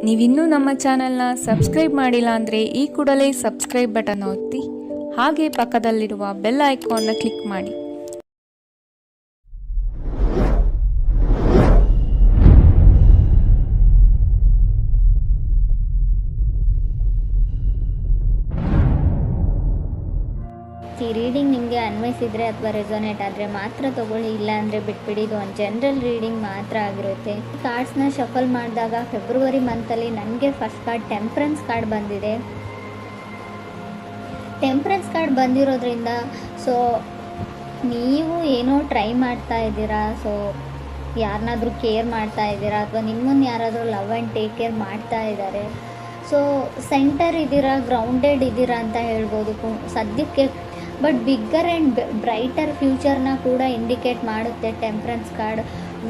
ನೀವಿನ್ನೂ ನಮ್ಮ ಚಾನೆಲ್ನ ಸಬ್ಸ್ಕ್ರೈಬ್ ಮಾಡಿಲ್ಲ ಅಂದರೆ ಈ ಕೂಡಲೇ ಸಬ್ಸ್ಕ್ರೈಬ್ ಬಟನ್ ಒತ್ತಿ ಹಾಗೆ ಪಕ್ಕದಲ್ಲಿರುವ ಬೆಲ್ ಐಕಾನ್ನ ಕ್ಲಿಕ್ ಮಾಡಿ. ಈ ರೀಡಿಂಗ್ ನಿಮಗೆ ಅನ್ವಯಿಸಿದರೆ ಅಥವಾ ರೆಸೊನೇಟ್ ಆದರೆ ಮಾತ್ರ ತೊಗೊಳ್ಳಿ, ಇಲ್ಲ ಅಂದರೆ ಬಿಟ್ಬಿಡಿ. ಇದು ಒಂದು ಜನರಲ್ ರೀಡಿಂಗ್ ಮಾತ್ರ ಆಗಿರುತ್ತೆ. ಕಾರ್ಡ್ಸ್ನ ಶಫಲ್ ಮಾಡಿದಾಗ ಫೆಬ್ರವರಿ ಮಂತಲ್ಲಿ ನನಗೆ ಫಸ್ಟ್ ಕಾರ್ಡ್ ಟೆಂಪ್ರೆನ್ಸ್ ಕಾರ್ಡ್ ಬಂದಿದೆ. ಟೆಂಪ್ರೆನ್ಸ್ ಕಾರ್ಡ್ ಬಂದಿರೋದ್ರಿಂದ ಸೊ ನೀವು ಏನೋ ಟ್ರೈ ಮಾಡ್ತಾ ಇದ್ದೀರಾ, ಸೊ ಯಾರನ್ನಾದ್ರೂ ಕೇರ್ ಮಾಡ್ತಾ ಇದ್ದೀರಾ ಅಥವಾ ನಿಮ್ಮನ್ನು ಯಾರಾದರೂ ಲವ್ ಆ್ಯಂಡ್ ಟೇಕ್ ಕೇರ್ ಮಾಡ್ತಾ ಇದ್ದಾರೆ. ಸೊ ಸೆಂಟರ್ ಇದ್ದೀರಾ, ಗ್ರೌಂಡೆಡ್ ಇದ್ದೀರಾ ಅಂತ ಹೇಳ್ಬೋದು ಸದ್ಯಕ್ಕೆ. ಬಟ್ ಬಿಗ್ಗರ್ ಆ್ಯಂಡ್ ಬ್ರೈಟರ್ ಫ್ಯೂಚರ್ನ ಕೂಡ ಇಂಡಿಕೇಟ್ ಮಾಡುತ್ತೆ temperance card.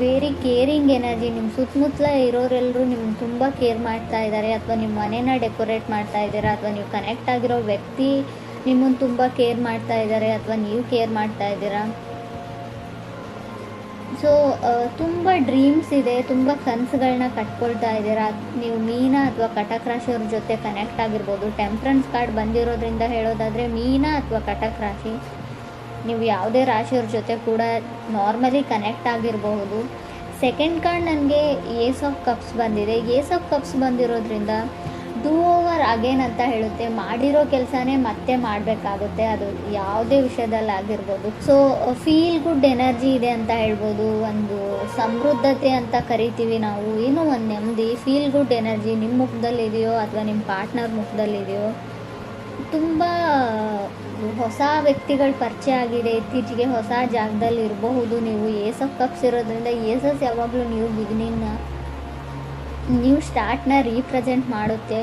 Very caring energy. ನಿಮ್ಮ ಸುತ್ತಮುತ್ತಲ ಇರೋರೆಲ್ಲರೂ ನಿಮ್ಗೆ ತುಂಬ ಕೇರ್ ಮಾಡ್ತಾ ಇದ್ದಾರೆ, ಅಥವಾ ನಿಮ್ಮ ಮನೇನ ಡೆಕೋರೇಟ್ ಮಾಡ್ತಾ ಇದ್ದೀರಾ, ಅಥವಾ ನೀವು ಕನೆಕ್ಟ್ ಆಗಿರೋ ವ್ಯಕ್ತಿ ನಿಮ್ಮನ್ನು ತುಂಬ ಕೇರ್ ಮಾಡ್ತಾ ಇದ್ದಾರೆ, ಅಥವಾ ನೀವು ಕೇರ್ ಮಾಡ್ತಾ ಇದ್ದೀರಾ. ಸೊ ತುಂಬ ಡ್ರೀಮ್ಸ್ ಇದೆ, ತುಂಬ ಕನಸುಗಳನ್ನ ಕಟ್ಕೊಳ್ತಾ ಇದ್ದೀರಾ. ನೀವು ಮೀನ ಅಥವಾ ಕಟಕ್ ರಾಶಿಯವ್ರ ಜೊತೆ ಕನೆಕ್ಟ್ ಆಗಿರ್ಬೋದು. ಟೆಂಪ್ರೆನ್ಸ್ ಕಾರ್ಡ್ ಬಂದಿರೋದ್ರಿಂದ ಹೇಳೋದಾದರೆ ಮೀನ ಅಥವಾ ಕಟಕ್ ರಾಶಿ, ನೀವು ಯಾವುದೇ ರಾಶಿಯವ್ರ ಜೊತೆ ಕೂಡ ನಾರ್ಮಲಿ ಕನೆಕ್ಟ್ ಆಗಿರಬಹುದು. ಸೆಕೆಂಡ್ ಕಾರ್ಡ್ ನನಗೆ ಏಸ್ ಆಫ್ ಕಪ್ಸ್ ಬಂದಿದೆ. ಏಸ್ ಆಫ್ ಕಪ್ಸ್ ಬಂದಿರೋದ್ರಿಂದ ಡೂ ಓವರ್ ಅಗೇನ್ ಅಂತ ಹೇಳುತ್ತೆ. ಮಾಡಿರೋ ಕೆಲಸನೇ ಮತ್ತೆ ಮಾಡಬೇಕಾಗುತ್ತೆ, ಅದು ಯಾವುದೇ ವಿಷಯದಲ್ಲಾಗಿರ್ಬೋದು. ಸೊ ಫೀಲ್ ಗುಡ್ ಎನರ್ಜಿ ಇದೆ ಅಂತ ಹೇಳ್ಬೋದು. ಒಂದು ಸಮೃದ್ಧತೆ ಅಂತ ಕರಿತೀವಿ ನಾವು, ಏನೋ ಒಂದು ನೆಮ್ಮದಿ, ಫೀಲ್ ಗುಡ್ ಎನರ್ಜಿ ನಿಮ್ಮ ಮುಖದಲ್ಲಿದೆಯೋ ಅಥವಾ ನಿಮ್ಮ ಪಾರ್ಟ್ನರ್ ಮುಖದಲ್ಲಿದೆಯೋ. ತುಂಬ ಹೊಸ ವ್ಯಕ್ತಿಗಳ ಪರಿಚಯ ಆಗಿದೆ ಇತ್ತೀಚೆಗೆ, ಹೊಸ ಜಾಗದಲ್ಲಿ ಇರಬಹುದು ನೀವು. ಏಸ್ ಆಫ್ ಕಪ್ಸ್ ಇರೋದ್ರಿಂದ ಏಸಸ್ ಯಾವಾಗಲೂ ನ್ಯೂ ಸ್ಟಾರ್ಟ್ನ ರೀಪ್ರೆಸೆಂಟ್ ಮಾಡುತ್ತೆ.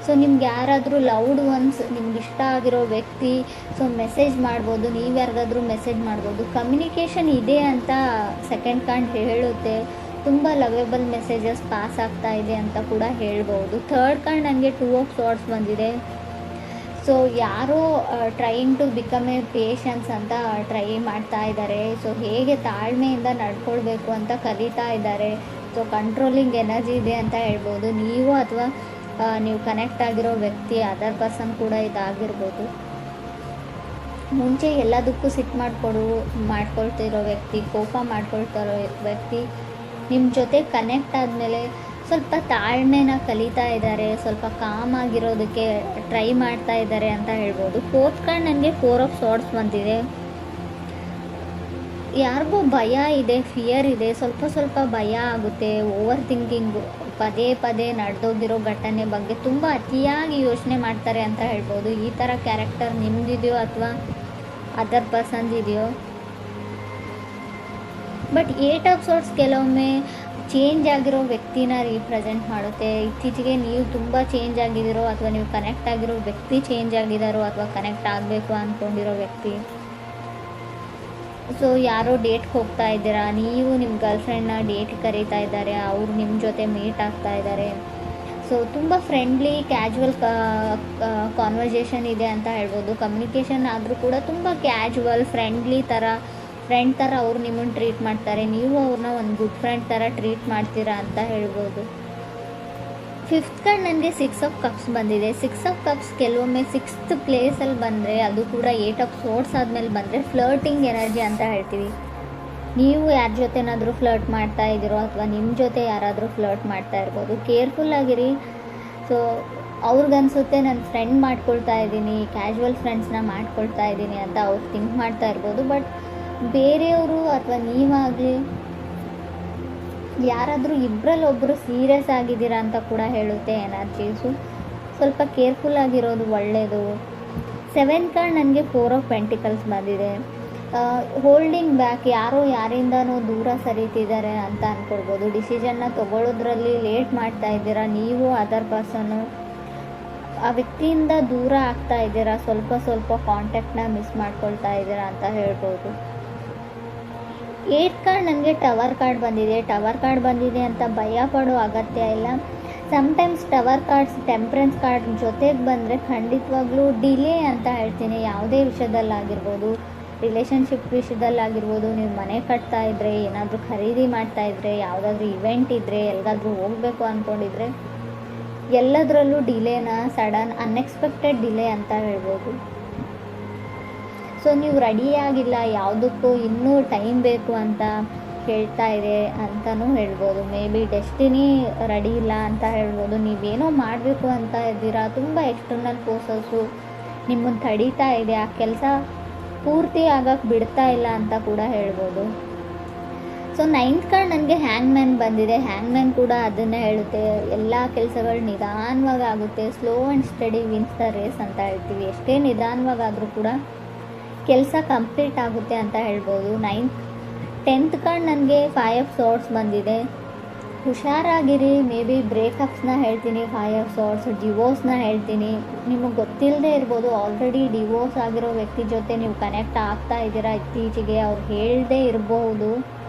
ಸೊ ನಿಮ್ಗೆ ಯಾರಾದರೂ ಲವ್ಡ್ ಒನ್ಸ್, ನಿಮ್ಗೆ ಇಷ್ಟ ಆಗಿರೋ ವ್ಯಕ್ತಿ ಸೊ ಮೆಸೇಜ್ ಮಾಡ್ಬೋದು, ನೀವು ಯಾರಿಗಾದ್ರೂ ಮೆಸೇಜ್ ಮಾಡ್ಬೋದು. ಕಮ್ಯುನಿಕೇಷನ್ ಇದೆ ಅಂತ ಸೆಕೆಂಡ್ ಕಾರ್ಡ್ ಹೇಳುತ್ತೆ. ತುಂಬ ಲವೇಬಲ್ ಮೆಸೇಜಸ್ ಪಾಸ್ ಆಗ್ತಾ ಇದೆ ಅಂತ ಕೂಡ ಹೇಳ್ಬೋದು. ಥರ್ಡ್ ಕಾರ್ಡ್ ನನಗೆ ಟೂ ಆಫ್ ಸಾರ್ಡ್ಸ್ ಬಂದಿದೆ. ಸೊ ಯಾರೋ trying to become a patience ಅಂತ ಟ್ರೈ ಮಾಡ್ತಾ ಇದ್ದಾರೆ. ಸೊ ಹೇಗೆ ತಾಳ್ಮೆಯಿಂದ ನಡ್ಕೊಳ್ಬೇಕು ಅಂತ ಕಲಿತಾ ಇದ್ದಾರೆ. ಸೊ ಕಂಟ್ರೋಲಿಂಗ್ ಎನರ್ಜಿ ಇದೆ ಅಂತ ಹೇಳ್ಬೋದು. ನೀವು ಅಥವಾ ನೀವು ಕನೆಕ್ಟ್ ಆಗಿರೋ ವ್ಯಕ್ತಿ, ಅದರ್ ಪರ್ಸನ್ ಕೂಡ ಇದಾಗಿರ್ಬೋದು. ಮುಂಚೆ ಎಲ್ಲದಕ್ಕೂ ಸಿಟ್ಟು ಮಾಡ್ಕೊಳ್ತಿರೋ ವ್ಯಕ್ತಿ, ಕೋಪ ಮಾಡ್ಕೊಳ್ತಿರೋ ವ್ಯಕ್ತಿ ನಿಮ್ಮ ಜೊತೆ ಕನೆಕ್ಟ್ ಆದಮೇಲೆ ಸ್ವಲ್ಪ ತಾಳ್ಮೆನ ಕಲಿತಾ ಇದ್ದಾರೆ, ಸ್ವಲ್ಪ ಕಾಮ್ ಆಗಿರೋದಕ್ಕೆ ಟ್ರೈ ಮಾಡ್ತಾ ಇದ್ದಾರೆ ಅಂತ ಹೇಳ್ಬೋದು. ಫೋರ್ತ್ ಕಾರ್ಡ್ ನನಗೆ ಫೋರ್ ಆಫ್ ಸಾರ್ಡ್ಸ್ ಬಂದಿದೆ. ಯಾರಿಗೂ ಭಯ ಇದೆ, ಫಿಯರ್ ಇದೆ, ಸ್ವಲ್ಪ ಭಯ ಆಗುತ್ತೆ. ಓವರ್ ಥಿಂಕಿಂಗು, ಪದೇ ನಡೆದೋಗಿರೋ ಘಟನೆ ಬಗ್ಗೆ ತುಂಬ ಅತಿಯಾಗಿ ಯೋಚನೆ ಮಾಡ್ತಾರೆ ಅಂತ ಹೇಳ್ಬೋದು. ಈ ಥರ ಕ್ಯಾರೆಕ್ಟರ್ ನಿಮ್ದಿದೆಯೋ ಅಥವಾ ಅದರ್ ಪರ್ಸನ್ಸ್ ಇದೆಯೋ. ಬಟ್ ಏಟ್ ಆಫ್ ಸಾರ್ಟ್ಸ್ ಕೆಲವೊಮ್ಮೆ ಚೇಂಜ್ ಆಗಿರೋ ವ್ಯಕ್ತಿನ ರೀಪ್ರೆಸೆಂಟ್ ಮಾಡುತ್ತೆ. ಇತ್ತೀಚೆಗೆ ನೀವು ತುಂಬ ಚೇಂಜ್ ಆಗಿದ್ದೀರೋ ಅಥವಾ ನೀವು ಕನೆಕ್ಟ್ ಆಗಿರೋ ವ್ಯಕ್ತಿ ಚೇಂಜ್ ಆಗಿದ್ದಾರೋ ಅಥವಾ ಕನೆಕ್ಟ್ ಆಗಬೇಕು ಅಂದ್ಕೊಂಡಿರೋ ವ್ಯಕ್ತಿ. ಸೊ ಯಾರೋ ಡೇಟ್ಗೆ ಹೋಗ್ತಾ ಇದ್ದೀರಾ, ನೀವು ನಿಮ್ಮ ಗರ್ಲ್ಫ್ರೆಂಡ್ನ ಡೇಟ್ಗೆ ಕರೀತಾ ಇದ್ದಾರೆ, ಅವರು ನಿಮ್ಮ ಜೊತೆ ಮೀಟ್ ಆಗ್ತಾ ಇದ್ದಾರೆ. ಸೊ ತುಂಬ ಫ್ರೆಂಡ್ಲಿ ಕ್ಯಾಜುವಲ್ ಕಾನ್ವರ್ಸೇಷನ್ ಇದೆ ಅಂತ ಹೇಳ್ಬೋದು. ಕಮ್ಯುನಿಕೇಷನ್ ಆದರೂ ಕೂಡ ತುಂಬ ಕ್ಯಾಜುವಲ್ ಫ್ರೆಂಡ್ ಥರ ಅವ್ರು ನಿಮ್ಮನ್ನು ಟ್ರೀಟ್ ಮಾಡ್ತಾರೆ, ನೀವು ಅವ್ರನ್ನ ಒಂದು ಗುಡ್ ಫ್ರೆಂಡ್ ಥರ ಟ್ರೀಟ್ ಮಾಡ್ತೀರಾ ಅಂತ ಹೇಳ್ಬೋದು. ಫಿಫ್ತ್ ಕಾರ್ಡ್ ನನಗೆ ಸಿಕ್ಸ್ ಆಫ್ ಕಪ್ಸ್ ಬಂದಿದೆ. ಸಿಕ್ಸ್ ಆಫ್ ಕಪ್ಸ್ ಕೆಲವೊಮ್ಮೆ ಸಿಕ್ಸ್ತ್ ಪ್ಲೇಸಲ್ಲಿ ಬಂದರೆ, ಅದು ಕೂಡ ಏಟ್ ಆಫ್ ಸೋರ್ಟ್ಸ್ ಆದಮೇಲೆ ಬಂದರೆ ಫ್ಲರ್ಟಿಂಗ್ ಎನರ್ಜಿ ಅಂತ ಹೇಳ್ತೀವಿ. ನೀವು ಯಾರ ಜೊತೆನಾದರೂ ಫ್ಲರ್ಟ್ ಮಾಡ್ತಾ ಇದ್ದೀರೋ ಅಥವಾ ನಿಮ್ಮ ಜೊತೆ ಯಾರಾದರೂ ಫ್ಲರ್ಟ್ ಮಾಡ್ತಾ ಇರ್ಬೋದು. ಕೇರ್ಫುಲ್ಲಾಗಿರಿ. ಸೊ ಅವ್ರಿಗನ್ಸುತ್ತೆ ನಾನು ಫ್ರೆಂಡ್ ಮಾಡ್ಕೊಳ್ತಾ ಇದ್ದೀನಿ, ಕ್ಯಾಶುವಲ್ ಫ್ರೆಂಡ್ಸ್ನ ಮಾಡ್ಕೊಳ್ತಾ ಇದ್ದೀನಿ ಅಂತ ಅವ್ರು ಥಿಂಕ್ ಮಾಡ್ತಾ ಇರ್ಬೋದು. ಬಟ್ ಬೇರೆಯವರು ಅಥವಾ ನೀವಾಗಲಿ ಯಾರಾದರೂ ಇಬ್ಬರಲ್ಲೊಬ್ಬರು ಸೀರಿಯಸ್ ಆಗಿದ್ದೀರಾ ಅಂತ ಕೂಡ ಹೇಳುತ್ತೆ ಎನರ್ಜೀಸು. ಸ್ವಲ್ಪ ಕೇರ್ಫುಲ್ ಆಗಿರೋದು ಒಳ್ಳೆಯದು. ಸೆವೆಂತ್ ಕಾರ್ಡ್ ನನಗೆ ಫೋರ್ ಆಫ್ ಪೆಂಟಿಕಲ್ಸ್ ಬಂದಿದೆ. ಹೋಲ್ಡಿಂಗ್ ಬ್ಯಾಕ್, ಯಾರೋ ಯಾರಿಂದನೂ ದೂರ ಸರಿತಿದ್ದಾರೆ ಅಂತ ಅಂದ್ಕೊಳ್ಬೋದು. ಡಿಸಿಷನ್ನ ತೊಗೊಳ್ಳೋದ್ರಲ್ಲಿ ಲೇಟ್ ಮಾಡ್ತಾ ಇದ್ದೀರಾ, ನೀವು ಅದರ್ ಪರ್ಸನ್ನು ಆ ವ್ಯಕ್ತಿಯಿಂದ ದೂರ ಆಗ್ತಾ ಇದ್ದೀರಾ, ಸ್ವಲ್ಪ ಕಾಂಟ್ಯಾಕ್ಟ್ನ ಮಿಸ್ ಮಾಡ್ಕೊಳ್ತಾ ಇದ್ದೀರಾ ಅಂತ ಹೇಳ್ಬೋದು. ಏಟ್ ಕಾರ್ಡ್ ನನಗೆ ಟವರ್ ಕಾರ್ಡ್ ಬಂದಿದೆ. ಟವರ್ ಕಾರ್ಡ್ ಬಂದಿದೆ ಅಂತ ಭಯ ಪಡೋ ಅಗತ್ಯ ಇಲ್ಲ. Sometimes tower cards temperance card ಜೊತೆಗೆ ಬಂದರೆ ಖಂಡಿತವಾಗ್ಲೂ ಡಿಲೇ ಅಂತ ಹೇಳ್ತೀನಿ. ಯಾವುದೇ ವಿಷಯದಲ್ಲಾಗಿರ್ಬೋದು, ರಿಲೇಷನ್ಶಿಪ್ ವಿಷಯದಲ್ಲಾಗಿರ್ಬೋದು, ನೀವು ಮನೆ ಕಟ್ತಾ ಇದ್ದರೆ, ಏನಾದರೂ ಖರೀದಿ ಮಾಡ್ತಾ ಇದ್ದರೆ, ಯಾವುದಾದ್ರೂ ಇವೆಂಟ್ ಇದ್ದರೆ, ಎಲ್ಲಿಗಾದ್ರೂ ಹೋಗಬೇಕು ಅಂದ್ಕೊಂಡಿದ್ರೆ ಎಲ್ಲದರಲ್ಲೂ ಡಿಲೇನ ಸಡನ್ ಅನ್ಎಕ್ಸ್ಪೆಕ್ಟೆಡ್ ಡಿಲೇ ಅಂತ ಹೇಳ್ಬೋದು. ಸೊ ನೀವು ರೆಡಿಯಾಗಿಲ್ಲ, ಯಾವುದಕ್ಕೂ ಇನ್ನೂ ಟೈಮ್ ಬೇಕು ಅಂತ ಹೇಳ್ತಾ ಇದೆ ಅಂತಲೂ ಹೇಳ್ಬೋದು. ಮೇ ಬಿ ಡೆಸ್ಟಿನಿ ರೆಡಿ ಇಲ್ಲ ಅಂತ ಹೇಳ್ಬೋದು. ನೀವೇನೋ ಮಾಡಬೇಕು ಅಂತ ಇದ್ದೀರಾ, ತುಂಬ ಎಕ್ಸ್ಟರ್ನಲ್ ಫೋರ್ಸಸ್ಸು ನಿಮ್ಮನ್ನು ತಡೀತಾ ಇದೆ, ಆ ಕೆಲಸ ಪೂರ್ತಿ ಆಗಕ್ಕೆ ಬಿಡ್ತಾ ಇಲ್ಲ ಅಂತ ಕೂಡ ಹೇಳ್ಬೋದು. ಸೊ 9th ಕಾರ್ಡ್ ನನಗೆ ಹ್ಯಾಂಗ್ ಮ್ಯಾನ್ ಬಂದಿದೆ. ಹ್ಯಾಂಗ್ ಮ್ಯಾನ್ ಕೂಡ ಅದನ್ನೇ ಹೇಳುತ್ತೆ, ಎಲ್ಲ ಕೆಲಸಗಳು ನಿಧಾನವಾಗಿ ಆಗುತ್ತೆ, slow and steady wins the race ಅಂತ ಹೇಳ್ತೀವಿ. ಎಷ್ಟೇ ನಿಧಾನವಾಗಾದರೂ ಕೂಡ ಕೆಲಸ ಕಂಪ್ಲೀಟ್ ಆಗುತ್ತೆ ಅಂತ ಹೇಳ್ಬೋದು. 10th ಕಾರ್ಡ್ ನನಗೆ 5 ಆಫ್ ಸಾರ್ಟ್ಸ್ ಬಂದಿದೆ. ಹುಷಾರಾಗಿರಿ, ಮೇ ಬಿ ಬ್ರೇಕಪ್ಸ್ನ ಹೇಳ್ತೀನಿ, 5 ಆಫ್ ಸಾರ್ಟ್ಸ್, ಡಿವೋರ್ಸ್ನ ಹೇಳ್ತೀನಿ. ನಿಮಗೆ ಗೊತ್ತಿಲ್ಲದೆ ಇರ್ಬೋದು, ಆಲ್ರೆಡಿ ಡಿವೋರ್ಸ್ ಆಗಿರೋ ವ್ಯಕ್ತಿ ಜೊತೆ ನೀವು ಕನೆಕ್ಟ್ ಆಗ್ತಾ ಇದ್ದೀರಾ ಇತ್ತೀಚೆಗೆ, ಅವ್ರು ಹೇಳದೇ ಇರಬಹುದು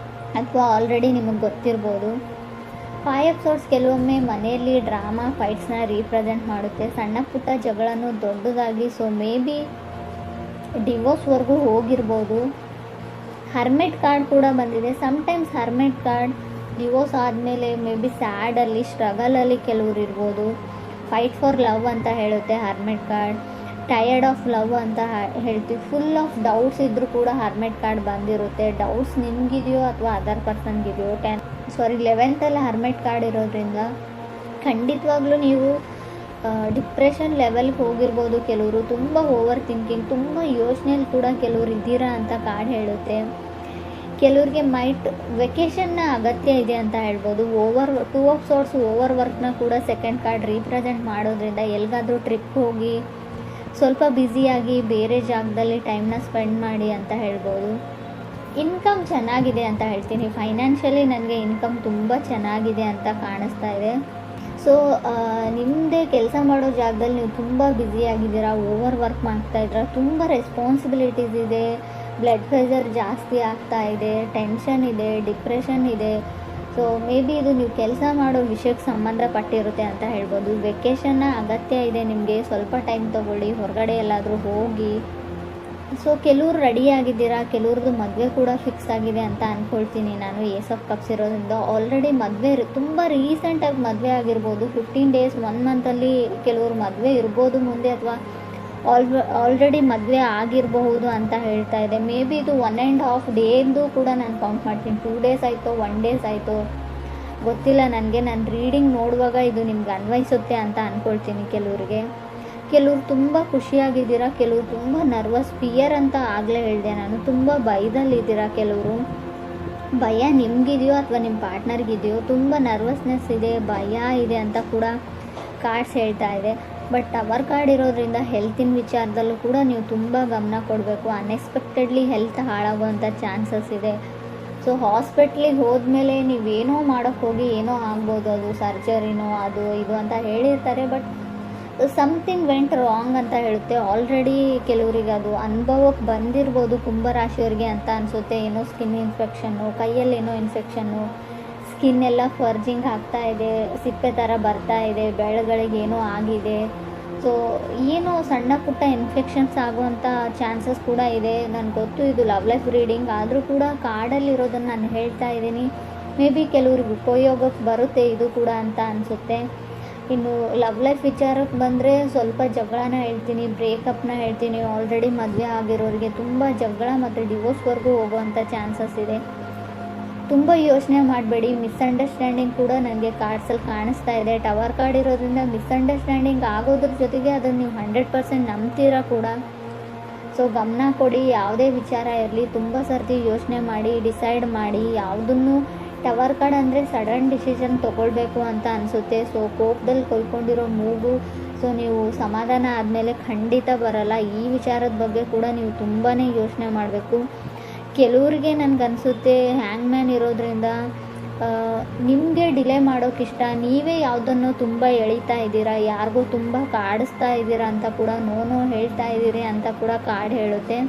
ಅಥವಾ ಆಲ್ರೆಡಿ ನಿಮಗೆ ಗೊತ್ತಿರ್ಬೋದು. 5 ಆಫ್ ಸಾರ್ಟ್ಸ್ ಕೆಲವೊಮ್ಮೆ ಮನೆಯಲ್ಲಿ ಡ್ರಾಮಾ ಫೈಟ್ಸ್ನ ರೀಪ್ರೆಸೆಂಟ್ ಮಾಡುತ್ತೆ, ಸಣ್ಣ ಪುಟ್ಟ ಜಗಳನೂ ದೊಡ್ಡದಾಗಿ. ಸೊ ಮೇ ಬಿ ಡಿವೋರ್ಸ್ವರೆಗೂ ಹೋಗಿರ್ಬೋದು. ಹರ್ಮೆಟ್ ಕಾರ್ಡ್ ಕೂಡ ಬಂದಿದೆ. ಸಮ್ಟೈಮ್ಸ್ ಹರ್ಮೆಟ್ ಕಾರ್ಡ್ ಡಿವೋರ್ಸ್ ಆದಮೇಲೆ ಮೇ ಬಿ ಸ್ಯಾಡಲ್ಲಿ, ಸ್ಟ್ರಗಲಲ್ಲಿ ಕೆಲವ್ರು ಇರ್ಬೋದು. ಫೈಟ್ ಫಾರ್ ಲವ್ ಅಂತ ಹೇಳುತ್ತೆ ಹರ್ಮೆಟ್ ಕಾರ್ಡ್. ಟಯರ್ಡ್ ಆಫ್ ಲವ್ ಅಂತ ಹೇಳ್ತೀವಿ. ಫುಲ್ ಆಫ್ ಡೌಟ್ಸ್ ಇದ್ದರೂ ಕೂಡ ಹರ್ಮೆಟ್ ಕಾರ್ಡ್ ಬಂದಿರುತ್ತೆ. ಡೌಟ್ಸ್ ನಿಮಗಿದೆಯೋ ಅಥವಾ ಅದರ್ ಪರ್ಸನ್ಗಿದೆಯೋ. 11th ಹರ್ಮೆಟ್ ಕಾರ್ಡ್ ಇರೋದ್ರಿಂದ ಖಂಡಿತವಾಗ್ಲೂ ನೀವು ಡಿಪ್ರೆಷನ್ ಲೆವೆಲ್ಗೆ ಹೋಗಿರ್ಬೋದು. ಕೆಲವರು ತುಂಬ ಓವರ್ ಥಿಂಕಿಂಗ್, ತುಂಬ ಯೋಚನೆಯಲ್ಲಿ ಕೂಡ ಕೆಲವರು ಇದ್ದೀರಾ ಅಂತ ಕಾರ್ಡ್ ಹೇಳುತ್ತೆ. ಕೆಲವ್ರಿಗೆ ವೆಕೇಷನ್ನ ಅಗತ್ಯ ಇದೆ ಅಂತ ಹೇಳ್ಬೋದು. 2 ಆಫ್ ಸಾರ್ಟ್ಸ್ ಓವರ್ ವರ್ಕ್ನ ಕೂಡ ಸೆಕೆಂಡ್ ಕಾರ್ಡ್ ರೀಪ್ರೆಸೆಂಟ್ ಮಾಡೋದ್ರಿಂದ ಎಲ್ಲಿಗಾದರೂ ಟ್ರಿಪ್ ಹೋಗಿ ಸ್ವಲ್ಪ ಬ್ಯುಸಿಯಾಗಿ ಬೇರೆ ಜಾಗದಲ್ಲಿ ಟೈಮ್ನ ಸ್ಪೆಂಡ್ ಮಾಡಿ ಅಂತ ಹೇಳ್ಬೋದು. ಇನ್ಕಮ್ ಚೆನ್ನಾಗಿದೆ ಅಂತ ಹೇಳ್ತೀನಿ. ಫೈನಾನ್ಷಿಯಲಿ ನನಗೆ ಇನ್ಕಮ್ ತುಂಬ ಚೆನ್ನಾಗಿದೆ ಅಂತ ಕಾಣಿಸ್ತಾ ಇದೆ. ಸೊ ನಿಮ್ಮದೇ ಕೆಲಸ ಮಾಡೋ ಜಾಗದಲ್ಲಿ ನೀವು ತುಂಬ ಬ್ಯುಸಿಯಾಗಿದ್ದೀರಾ, ಓವರ್ ವರ್ಕ್ ಮಾಡ್ತಾಯಿದ್ದೀರಾ, ತುಂಬ ರೆಸ್ಪಾನ್ಸಿಬಿಲಿಟೀಸ್ ಇದೆ, ಬ್ಲಡ್ ಪ್ರೆಷರ್ ಜಾಸ್ತಿ ಆಗ್ತಾ ಇದೆ, ಟೆನ್ಷನ್ ಇದೆ, ಡಿಪ್ರೆಷನ್ ಇದೆ. ಸೊ ಮೇ ಬಿ ಇದು ನೀವು ಕೆಲಸ ಮಾಡೋ ವಿಷಯಕ್ಕೆ ಸಂಬಂಧಪಟ್ಟಿರುತ್ತೆ ಅಂತ ಹೇಳ್ಬೋದು. ವೆಕೇಷನ್ನ ಅಗತ್ಯ ಇದೆ ನಿಮಗೆ, ಸ್ವಲ್ಪ ಟೈಮ್ ತೊಗೊಳ್ಳಿ, ಹೊರಗಡೆ ಎಲ್ಲಾದರೂ ಹೋಗಿ. ಸೊ ಕೆಲವ್ರು ರೆಡಿಯಾಗಿದ್ದೀರಾ, ಕೆಲವ್ರದ್ದು ಮದುವೆ ಕೂಡ ಫಿಕ್ಸ್ ಆಗಿದೆ ಅಂತ ಅಂದ್ಕೊಳ್ತೀನಿ ನಾನು. ಏಸ್ ಆಫ್ ಕಪ್ಸ್ ಇರೋದ್ರಿಂದ ಆಲ್ರೆಡಿ ಮದುವೆ ತುಂಬ ರೀಸೆಂಟಾಗಿ ಮದುವೆ ಆಗಿರ್ಬೋದು. 15 days 1 ಮಂತಲ್ಲಿ ಕೆಲವ್ರು ಮದುವೆ ಇರ್ಬೋದು ಮುಂದೆ, ಅಥವಾ ಆಲ್ರೆಡಿ ಮದುವೆ ಆಗಿರಬಹುದು ಅಂತ ಹೇಳ್ತಾ ಇದೆ. ಮೇ ಬಿ ಇದು 1.5 ಡೇದು ಕೂಡ ನಾನು ಕೌಂಟ್ ಮಾಡ್ತೀನಿ. 2 days ಆಯಿತು, 1 days ಆಯಿತು, ಗೊತ್ತಿಲ್ಲ ನನಗೆ. ನಾನು ರೀಡಿಂಗ್ ನೋಡುವಾಗ ಇದು ನಿಮ್ಗೆ ಅನ್ವಯಿಸುತ್ತೆ ಅಂತ ಅಂದ್ಕೊಳ್ತೀನಿ. ಕೆಲವ್ರು ತುಂಬ ಖುಷಿಯಾಗಿದ್ದೀರಾ, ಕೆಲವರು ತುಂಬ ನರ್ವಸ್, ಫಿಯರ್ ಅಂತ ಆಗಲೇ ಹೇಳಿದೆ ನಾನು. ತುಂಬ ಭಯದಲ್ಲಿದ್ದೀರಾ. ಕೆಲವರು ಭಯ ನಿಮಗಿದೆಯೋ ಅಥವಾ ನಿಮ್ಮ ಪಾರ್ಟ್ನರ್ಗಿದೆಯೋ, ತುಂಬ ನರ್ವಸ್ನೆಸ್ ಇದೆ, ಭಯ ಇದೆ ಅಂತ ಕೂಡ ಕಾರ್ಡ್ಸ್ ಹೇಳ್ತಾ ಇದೆ. ಬಟ್ ಟವರ್ ಕಾರ್ಡ್ ಇರೋದ್ರಿಂದ ಹೆಲ್ತಿನ ವಿಚಾರದಲ್ಲೂ ಕೂಡ ನೀವು ತುಂಬ ಗಮನ ಕೊಡಬೇಕು. ಅನ್ಎಕ್ಸ್ಪೆಕ್ಟೆಡ್ಲಿ ಹೆಲ್ತ್ ಹಾಳಾಗುವಂಥ ಚಾನ್ಸಸ್ ಇದೆ. ಸೊ ಹಾಸ್ಪಿಟ್ಲಿಗೆ ಹೋದ್ಮೇಲೆ ನೀವೇನೋ ಮಾಡೋಕ್ಕೆ ಹೋಗಿ ಏನೋ ಆಗ್ಬೋದು, ಅದು ಸರ್ಜರಿನೋ ಅದು ಇದು ಅಂತ ಹೇಳಿರ್ತಾರೆ. ಬಟ್ ಸಮಥಿಂಗ್ ವೆಂಟ್ ರಾಂಗ್ ಅಂತ ಹೇಳುತ್ತೆ. ಆಲ್ರೆಡಿ ಕೆಲವರಿಗೆ ಅದು ಅನುಭವಕ್ಕೆ ಬಂದಿರ್ಬೋದು ಕುಂಭರಾಶಿಯವರಿಗೆ ಅಂತ ಅನಿಸುತ್ತೆ. ಏನೋ ಸ್ಕಿನ್ ಇನ್ಫೆಕ್ಷನ್ನು, ಕೈಯಲ್ಲಿ ಏನೋ ಇನ್ಫೆಕ್ಷನ್ನು, ಸ್ಕಿನ್ ಎಲ್ಲ ಫರ್ಜಿಂಗ್ ಆಗ್ತಾ ಇದೆ, ಸಿಪ್ಪೆ ಥರ ಬರ್ತಾ ಇದೆ, ಬೆಳಗಳಿಗೆ ಏನೋ ಆಗಿದೆ. ಸೊ ಏನೋ ಸಣ್ಣ ಪುಟ್ಟ ಇನ್ಫೆಕ್ಷನ್ಸ್ ಆಗುವಂಥ ಚಾನ್ಸಸ್ ಕೂಡ ಇದೆ. ನನಗೆ ಗೊತ್ತು ಇದು ಲವ್ ಲೈಫ್ ರೀಡಿಂಗ್, ಆದರೂ ಕೂಡ ಕಾರ್ಡಲ್ಲಿರೋದನ್ನು ನಾನು ಹೇಳ್ತಾ ಇದ್ದೀನಿ. ಮೇ ಬಿ ಕೆಲವ್ರಿಗೆ ಉಪಯೋಗಕ್ಕೆ ಬರುತ್ತೆ ಇದು ಕೂಡ ಅಂತ ಅನಿಸುತ್ತೆ. ಇನ್ನು ಲವ್ ಲೈಫ್ ವಿಚಾರಕ್ಕೆ ಬಂದರೆ ಸ್ವಲ್ಪ ಜಗಳನ ಹೇಳ್ತೀನಿ, ಬ್ರೇಕಪ್ನ ಹೇಳ್ತೀನಿ. ಆಲ್ರೆಡಿ ಮದುವೆ ಆಗಿರೋರಿಗೆ ತುಂಬ ಜಗಳ ಮತ್ತು ಡಿವೋರ್ಸ್ವರೆಗೂ ಹೋಗುವಂಥ ಚಾನ್ಸಸ್ ಇದೆ. ತುಂಬ ಯೋಚನೆ ಮಾಡಬೇಡಿ. ಮಿಸ್ಅಂಡರ್ಸ್ಟ್ಯಾಂಡಿಂಗ್ ಕೂಡ ನನಗೆ ಕಾರ್ಡ್ಸಲ್ಲಿ ಕಾಣಿಸ್ತಾ ಇದೆ. ಟವರ್ ಕಾರ್ಡ್ ಇರೋದ್ರಿಂದ ಮಿಸ್ಅಂಡರ್ಸ್ಟ್ಯಾಂಡಿಂಗ್ ಆಗೋದ್ರ ಜೊತೆಗೆ ಅದನ್ನು ನೀವು 100% ನಂಬ್ತೀರಾ ಕೂಡ. ಸೊ ಗಮನ ಕೊಡಿ, ಯಾವುದೇ ವಿಚಾರ ಇರಲಿ ತುಂಬ ಸರ್ತಿ ಯೋಚನೆ ಮಾಡಿ ಡಿಸೈಡ್ ಮಾಡಿ. ಯಾವುದನ್ನು ಟವರ್ ಕಾರ್ಡ್ ಅಂದರೆ ಸಡನ್ ಡಿಸಿಷನ್ ತೊಗೊಳ್ಬೇಕು ಅಂತ ಅನಿಸುತ್ತೆ. ಸೊ ಕೋಪದಲ್ಲಿ ಕೊಯ್ಕೊಂಡಿರೋ ಮೂಗು, ಸೊ ನೀವು ಸಮಾಧಾನ ಆದಮೇಲೆ ಖಂಡಿತ ಬರಲ್ಲ. ಈ ವಿಚಾರದ ಬಗ್ಗೆ ಕೂಡ ನೀವು ತುಂಬಾ ಯೋಚನೆ ಮಾಡಬೇಕು. ಕೆಲವ್ರಿಗೆ ನನಗನ್ಸುತ್ತೆ ಹ್ಯಾಂಗ್ ಮ್ಯಾನ್ ಇರೋದ್ರಿಂದ ನಿಮಗೆ ಡಿಲೇ ಮಾಡೋಕ್ಕಿಷ್ಟ, ನೀವೇ ಯಾವುದನ್ನು ತುಂಬ ಎಳಿತಾ ಇದ್ದೀರಾ, ಯಾರಿಗೂ ತುಂಬ ಕಾಡಿಸ್ತಾ ಇದ್ದೀರಾ ಅಂತ ಕೂಡ, ನೋ ಹೇಳ್ತಾ ಇದ್ದೀರಿ ಅಂತ ಕೂಡ ಕಾರ್ಡ್ ಹೇಳುತ್ತೆ.